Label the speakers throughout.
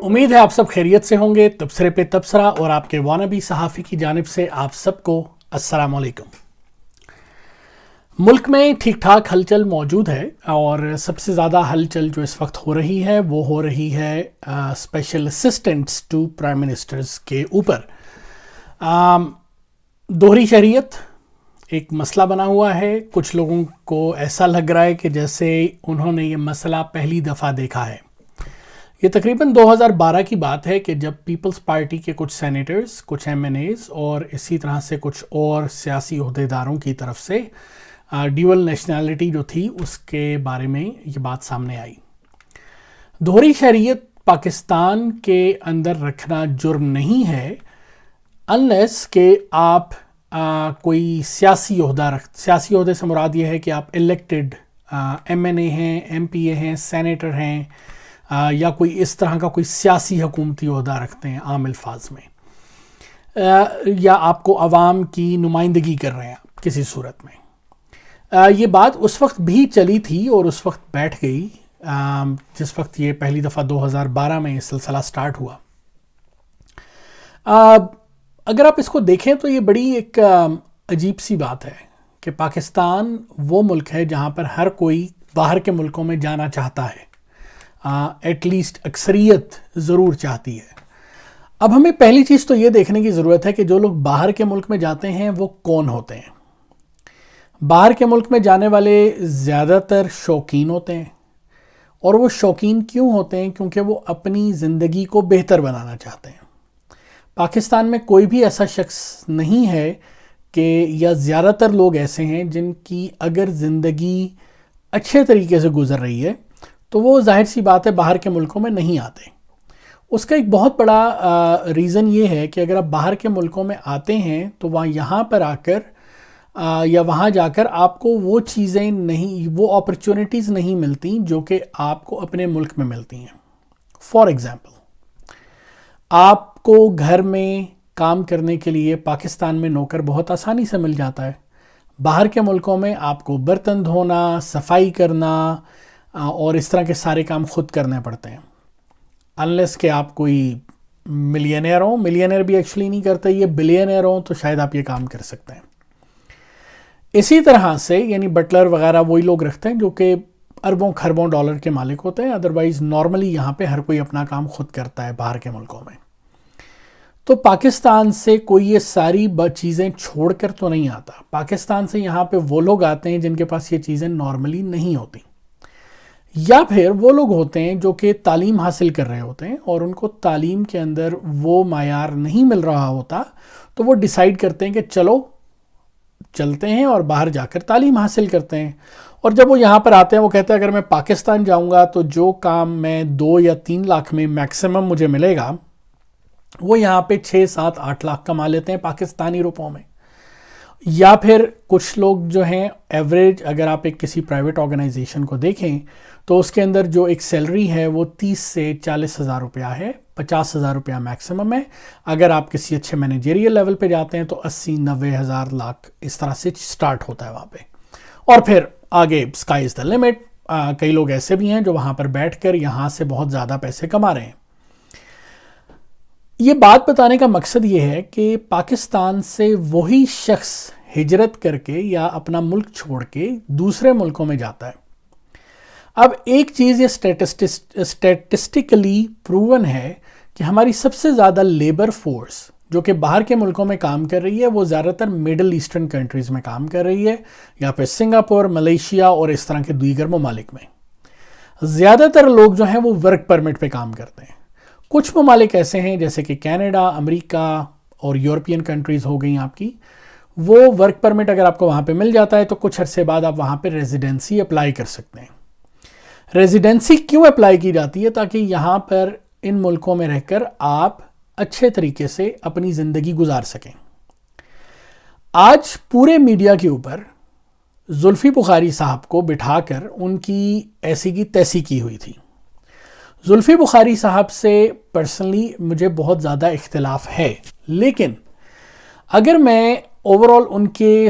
Speaker 1: امید ہے آپ سب خیریت سے ہوں گے. تبصرے پہ تبصرہ اور آپ کے وانبی صحافی کی جانب سے آپ سب کو السلام علیکم. ملک میں ٹھیک ٹھاک ہلچل موجود ہے اور سب سے زیادہ ہلچل جو اس وقت ہو رہی ہے وہ ہو رہی ہے special assistants to prime ministers کے اوپر. دوہری شہریت ایک مسئلہ بنا ہوا ہے. کچھ لوگوں کو ایسا لگ رہا ہے کہ جیسے انہوں نے یہ مسئلہ پہلی دفعہ دیکھا ہے. یہ تقریباً 2012 کی بات ہے کہ جب پیپلز پارٹی کے کچھ سینیٹرز، کچھ ایم این ایز اور اسی طرح سے کچھ اور سیاسی عہدیداروں کی طرف سے ڈیول نیشنلٹی جو تھی اس کے بارے میں یہ بات سامنے آئی. دوہری شہریت پاکستان کے اندر رکھنا جرم نہیں ہے انلیس کہ آپ کوئی سیاسی عہدے سے مراد یہ ہے کہ آپ الیکٹڈ ایم این اے ہیں، ایم پی اے ہیں، سینیٹر ہیں یا کوئی اس طرح کا کوئی سیاسی حکومتی عہدہ رکھتے ہیں عام الفاظ میں، یا آپ کو عوام کی نمائندگی کر رہے ہیں کسی صورت میں. یہ بات اس وقت بھی چلی تھی اور اس وقت بیٹھ گئی جس وقت یہ پہلی دفعہ 2012 میں یہ سلسلہ سٹارٹ ہوا. اگر آپ اس کو دیکھیں تو یہ بڑی ایک عجیب سی بات ہے کہ پاکستان وہ ملک ہے جہاں پر ہر کوئی باہر کے ملکوں میں جانا چاہتا ہے، ایٹ لیسٹ اکثریت ضرور چاہتی ہے. اب ہمیں پہلی چیز تو یہ دیکھنے کی ضرورت ہے کہ جو لوگ باہر کے ملک میں جاتے ہیں وہ کون ہوتے ہیں. باہر کے ملک میں جانے والے زیادہ تر شوقین ہوتے ہیں، اور وہ شوقین کیوں ہوتے ہیں؟ کیونکہ وہ اپنی زندگی کو بہتر بنانا چاہتے ہیں. پاکستان میں کوئی بھی ایسا شخص نہیں ہے کہ یا زیادہ تر لوگ ایسے ہیں جن کی اگر زندگی اچھے طریقے سے گزر رہی ہے تو وہ ظاہر سی بات ہے باہر کے ملکوں میں نہیں آتے. اس کا ایک بہت بڑا ریزن یہ ہے کہ اگر آپ باہر کے ملکوں میں آتے ہیں تو یہاں پر آ کر یا وہاں جا کر آپ کو وہ چیزیں نہیں، وہ اپرچونٹیز نہیں ملتی جو کہ آپ کو اپنے ملک میں ملتی ہیں. فار ایگزامپل، آپ کو گھر میں کام کرنے کے لیے پاکستان میں نوکر بہت آسانی سے مل جاتا ہے. باہر کے ملکوں میں آپ کو برتن دھونا، صفائی کرنا اور اس طرح کے سارے کام خود کرنے پڑتے ہیں. انلیس کہ آپ کوئی ملینئر ہوں، ملینئر بھی ایکچولی نہیں کرتے، یہ بلینئر ہوں تو شاید آپ یہ کام کر سکتے ہیں. اسی طرح سے یعنی بٹلر وغیرہ وہی لوگ رکھتے ہیں جو کہ اربوں خربوں ڈالر کے مالک ہوتے ہیں. ادروائز نارملی یہاں پہ ہر کوئی اپنا کام خود کرتا ہے باہر کے ملکوں میں. تو پاکستان سے کوئی یہ ساری چیزیں چھوڑ کر تو نہیں آتا. پاکستان سے یہاں پہ وہ لوگ آتے ہیں جن کے پاس یہ چیزیں نارملی نہیں ہوتی، یا پھر وہ لوگ ہوتے ہیں جو کہ تعلیم حاصل کر رہے ہوتے ہیں اور ان کو تعلیم کے اندر وہ معیار نہیں مل رہا ہوتا، تو وہ ڈیسائیڈ کرتے ہیں کہ چلو چلتے ہیں اور باہر جا کر تعلیم حاصل کرتے ہیں. اور جب وہ یہاں پر آتے ہیں وہ کہتے ہیں اگر میں پاکستان جاؤں گا تو جو کام میں 2 یا 3 لاکھ میں میکسیمم مجھے ملے گا وہ یہاں پہ 6, 7, 8 لاکھ کما لیتے ہیں پاکستانی روپوں میں. یا پھر کچھ لوگ جو ہیں ایوریج، اگر آپ ایک کسی پرائیویٹ آرگنائزیشن کو دیکھیں تو اس کے اندر جو ایک سیلری ہے وہ 30 سے 40 ہزار روپیہ ہے، 50 ہزار روپیہ میکسیمم ہے. اگر آپ کسی اچھے مینیجریل لیول پہ جاتے ہیں تو 80, 90 ہزار لاکھ اس طرح سے سٹارٹ ہوتا ہے وہاں پہ، اور پھر آگے اسکائی از دا لمٹ. کئی لوگ ایسے بھی ہیں جو وہاں پر بیٹھ کر یہاں سے بہت زیادہ پیسے کما رہے ہیں. یہ بات بتانے کا مقصد یہ ہے کہ پاکستان سے وہی شخص ہجرت کر کے یا اپنا ملک چھوڑ کے دوسرے ملکوں میں جاتا ہے. اب ایک چیز یہ اسٹیٹسٹکلی پروون ہے کہ ہماری سب سے زیادہ لیبر فورس جو کہ باہر کے ملکوں میں کام کر رہی ہے وہ زیادہ تر مڈل ایسٹرن کنٹریز میں کام کر رہی ہے، یا پھر سنگاپور، ملیشیا اور اس طرح کے دیگر ممالک میں. زیادہ تر لوگ جو ہیں وہ ورک پرمٹ پہ کام کرتے ہیں. کچھ ممالک ایسے ہیں جیسے کہ کینیڈا، امریکہ اور یورپین کنٹریز ہو گئیں آپ کی، وہ ورک پرمٹ اگر آپ کو وہاں پہ مل جاتا ہے تو کچھ عرصے بعد آپ وہاں پہ ریزیڈنسی اپلائی کر سکتے ہیں. ریزیڈنسی کیوں اپلائی کی جاتی ہے؟ تاکہ یہاں پر ان ملکوں میں رہ کر آپ اچھے طریقے سے اپنی زندگی گزار سکیں. آج پورے میڈیا کے اوپر زلفی بخاری صاحب کو بٹھا کر ان کی ایسی کی تیسی کی ہوئی تھی. زلفی بخاری صاحب سے پرسنلی مجھے بہت زیادہ اختلاف ہے، لیکن اگر میں اوورال ان کے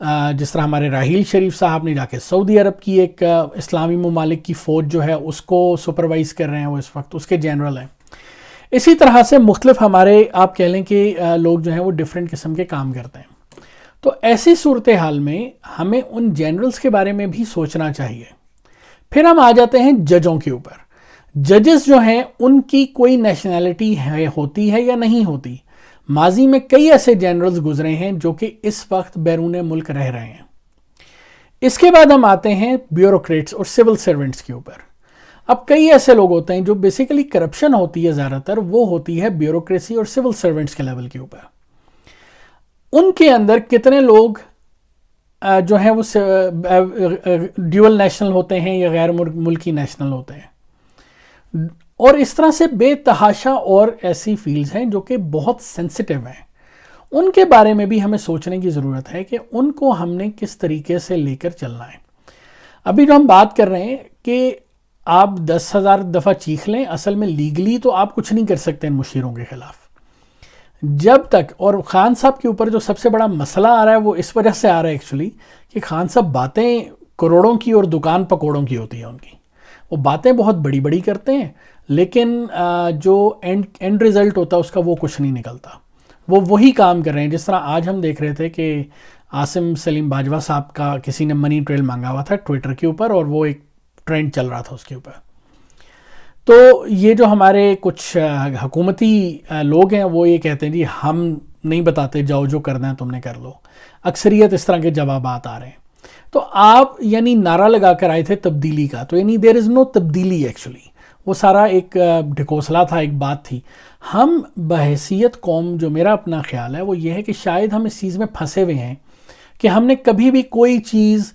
Speaker 1: جس طرح ہمارے راحیل شریف صاحب نے جا کے سعودی عرب کی ایک اسلامی ممالک کی فوج جو ہے اس کو سپروائز کر رہے ہیں، وہ اس وقت اس کے جنرل ہیں. اسی طرح سے مختلف ہمارے آپ کہہ لیں کہ لوگ جو ہیں وہ ڈیفرنٹ قسم کے کام کرتے ہیں. تو ایسی صورتحال میں ہمیں ان جنرلز کے بارے میں بھی سوچنا چاہیے. پھر ہم آ جاتے ہیں ججوں کے اوپر. ججز جو ہیں ان کی کوئی نیشنلٹی ہوتی ہے یا نہیں ہوتی. ماضی میں کئی ایسے جنرلز گزرے ہیں جو کہ اس وقت بیرون ملک رہ رہے ہیں. اس کے بعد ہم آتے ہیں بیوروکریٹس اور سول سرونٹس کے اوپر. اب کئی ایسے لوگ ہوتے ہیں جو بیسیکلی کرپشن ہوتی ہے، زیادہ تر وہ ہوتی ہے بیوروکریسی اور سول سرونٹس کے لیول کے اوپر. ان کے اندر کتنے لوگ جو ہیں وہ ڈیول نیشنل ہوتے ہیں یا غیر ملکی نیشنل ہوتے ہیں. اور اس طرح سے بے تحاشا اور ایسی فیلڈز ہیں جو کہ بہت سینسٹیو ہیں. ان کے بارے میں بھی ہمیں سوچنے کی ضرورت ہے کہ ان کو ہم نے کس طریقے سے لے کر چلنا ہے. ابھی جو ہم بات کر رہے ہیں کہ آپ 10,000 دفعہ چیخ لیں، اصل میں لیگلی تو آپ کچھ نہیں کر سکتے ان مشیروں کے خلاف جب تک. اور خان صاحب کے اوپر جو سب سے بڑا مسئلہ آ رہا ہے وہ اس وجہ سے آ رہا ہے ایکچولی کہ خان صاحب باتیں کروڑوں کی اور دکان پکوڑوں کی ہوتی ہیں ان کی. وہ باتیں بہت بڑی بڑی کرتے ہیں لیکن جو اینڈ ریزلٹ ہوتا ہے اس کا وہ کچھ نہیں نکلتا. وہ وہی کام کر رہے ہیں جس طرح آج ہم دیکھ رہے تھے کہ عاصم سلیم باجوہ صاحب کا کسی نے منی ٹریل مانگا ہوا تھا ٹویٹر کے اوپر اور وہ ایک ٹرینڈ چل رہا تھا اس کے اوپر. تو یہ جو ہمارے کچھ حکومتی لوگ ہیں وہ یہ کہتے ہیں جی ہم نہیں بتاتے، جاؤ جو کرنا ہے تم نے کر لو. اکثریت اس طرح کے جوابات آ رہے ہیں. تو آپ یعنی نعرہ لگا کر آئے تھے تبدیلی کا، تو یعنی دیر از نو تبدیلی ایکچولی. وہ سارا ایک ڈھکوسلا تھا، ایک بات تھی. ہم بحیثیت قوم جو میرا اپنا خیال ہے وہ یہ ہے کہ شاید ہم اس چیز میں پھنسے ہوئے ہیں کہ ہم نے کبھی بھی کوئی چیز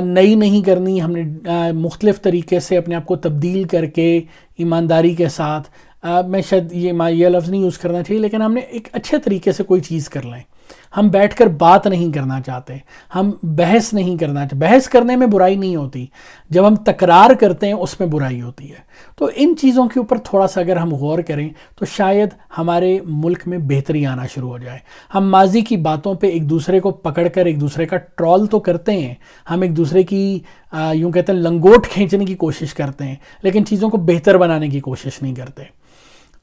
Speaker 1: نئی نہیں کرنی. ہم نے مختلف طریقے سے اپنے آپ کو تبدیل کر کے ایمانداری کے ساتھ، میں شاید یہ لفظ نہیں یوز کرنا چاہیے لیکن ہم نے ایک اچھے طریقے سے کوئی چیز کر لیں. ہم بیٹھ کر بات نہیں کرنا چاہتے، ہم بحث نہیں کرنا چاہتے. بحث کرنے میں برائی نہیں ہوتی، جب ہم تکرار کرتے ہیں اس میں برائی ہوتی ہے. تو ان چیزوں کے اوپر تھوڑا سا اگر ہم غور کریں تو شاید ہمارے ملک میں بہتری آنا شروع ہو جائے. ہم ماضی کی باتوں پہ ایک دوسرے کو پکڑ کر ایک دوسرے کا ٹرول تو کرتے ہیں، ہم ایک دوسرے کی یوں کہتے ہیں لنگوٹ کھینچنے کی کوشش کرتے ہیں لیکن چیزوں کو بہتر بنانے کی کوشش نہیں کرتے.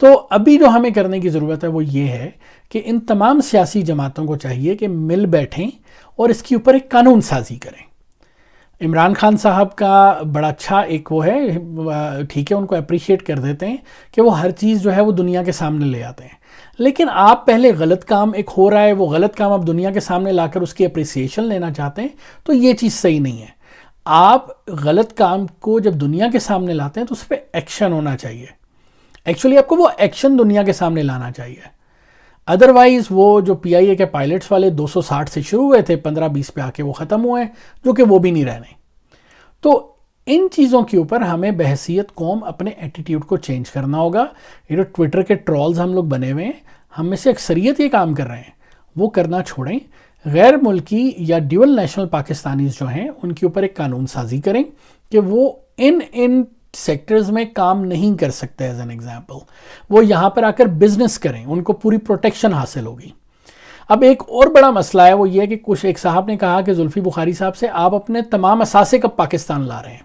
Speaker 1: تو ابھی جو ہمیں کرنے کی ضرورت ہے وہ یہ ہے کہ ان تمام سیاسی جماعتوں کو چاہیے کہ مل بیٹھیں اور اس کے اوپر ایک قانون سازی کریں. عمران خان صاحب کا بڑا اچھا ایک وہ ہے، ٹھیک ہے ان کو اپریشیٹ کر دیتے ہیں کہ وہ ہر چیز جو ہے وہ دنیا کے سامنے لے آتے ہیں. لیکن آپ پہلے غلط کام ایک ہو رہا ہے، وہ غلط کام آپ دنیا کے سامنے لا کر اس کی اپریسیشن لینا چاہتے ہیں تو یہ چیز صحیح نہیں ہے. آپ غلط کام کو جب دنیا کے سامنے لاتے ہیں تو اس پہ ایکشن ہونا چاہیے. ایکچولی آپ کو وہ ایکشن دنیا کے سامنے لانا چاہیے. ادروائز وہ جو پی آئی اے کے پائلٹس والے 260 سے شروع ہوئے تھے 15-20 پہ آ کے وہ ختم ہوئے ہیں جو کہ وہ بھی نہیں رہنے. تو ان چیزوں کے اوپر ہمیں بحیثیت قوم اپنے ایٹیٹیوڈ کو چینج کرنا ہوگا. یہ جو ٹویٹر کے ٹرولز ہم لوگ بنے ہوئے ہیں، ہم میں سے اکثریت یہ کام کر رہے ہیں، وہ کرنا چھوڑیں. غیر ملکی یا ڈیول نیشنل پاکستانیز جو ہیں ان کے اوپر ایک قانون سازی کریں کہ وہ ان سیکٹرز میں کام نہیں کر سکتے. ایز این ایگزامپل وہ یہاں پر آ کر بزنس کریں، ان کو پوری پروٹیکشن حاصل ہوگی. اب ایک اور بڑا مسئلہ ہے وہ یہ کہ کچھ ایک صاحب نے کہا کہ زلفی بخاری صاحب سے آپ اپنے تمام اثاثے کب پاکستان لا رہے ہیں.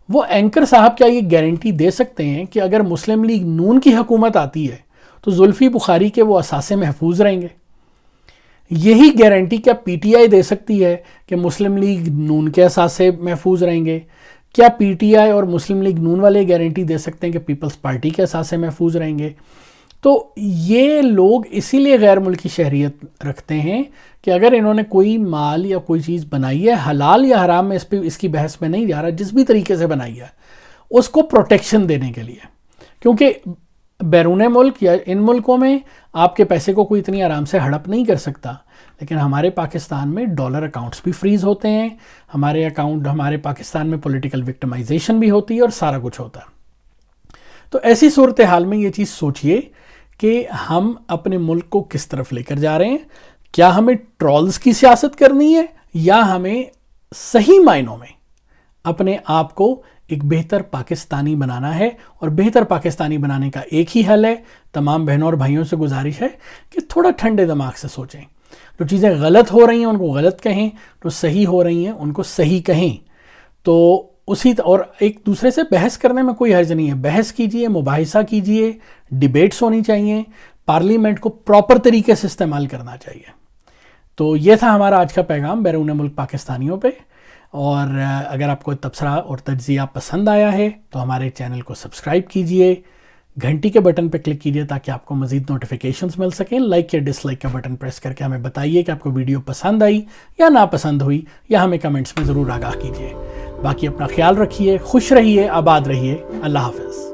Speaker 1: وہ اینکر صاحب کیا یہ گارنٹی دے سکتے ہیں کہ اگر مسلم لیگ نون کی حکومت آتی ہے تو زلفی بخاری کے وہ اثاثے محفوظ رہیں گے؟ یہی گارنٹی کیا پی ٹی آئی دے سکتی ہے کہ مسلم لیگ نون کے اثاثے محفوظ رہیں گے؟ کیا پی ٹی آئی اور مسلم لیگ نون والے گارنٹی دے سکتے ہیں کہ پیپلز پارٹی کے اثاثے محفوظ رہیں گے؟ تو یہ لوگ اسی لیے غیر ملکی شہریت رکھتے ہیں کہ اگر انہوں نے کوئی مال یا کوئی چیز بنائی ہے حلال یا حرام میں اس کی بحث میں نہیں جا رہا، جس بھی طریقے سے بنائی ہے اس کو پروٹیکشن دینے کے لیے. کیونکہ بیرون ملک یا ان ملکوں میں آپ کے پیسے کو کوئی اتنی آرام سے ہڑپ نہیں کر سکتا، لیکن ہمارے پاکستان میں ڈالر اکاؤنٹس بھی فریز ہوتے ہیں، ہمارے پاکستان میں پولیٹیکل وکٹمائزیشن بھی ہوتی ہے اور سارا کچھ ہوتا ہے. تو ایسی صورتحال میں یہ چیز سوچئے کہ ہم اپنے ملک کو کس طرف لے کر جا رہے ہیں. کیا ہمیں ٹرولز کی سیاست کرنی ہے یا ہمیں صحیح معنوں میں اپنے آپ کو ایک بہتر پاکستانی بنانا ہے؟ اور بہتر پاکستانی بنانے کا ایک ہی حل ہے. تمام بہنوں اور بھائیوں سے گزارش ہے کہ تھوڑا ٹھنڈے دماغ سے سوچیں. جو چیزیں غلط ہو رہی ہیں ان کو غلط کہیں، جو صحیح ہو رہی ہیں ان کو صحیح کہیں. تو اور ایک دوسرے سے بحث کرنے میں کوئی حرج نہیں ہے. بحث کیجئے، مباحثہ کیجئے، ڈیبیٹس ہونی چاہیے، پارلیمنٹ کو پراپر طریقے سے استعمال کرنا چاہیے. تو یہ تھا ہمارا آج کا پیغام بیرون ملک پاکستانیوں پہ. اور اگر آپ کو تبصرہ اور تجزیہ پسند آیا ہے تو ہمارے چینل کو سبسکرائب کیجئے، گھنٹی کے بٹن پہ کلک کیجئے تاکہ آپ کو مزید نوٹیفیکیشنز مل سکیں. لائک یا ڈس لائک کا بٹن پریس کر کے ہمیں بتائیے کہ آپ کو ویڈیو پسند آئی یا ناپسند ہوئی، یا ہمیں کمنٹس میں ضرور آگاہ کیجئے. باقی اپنا خیال رکھیے، خوش رہیے، آباد رہیے. اللہ حافظ.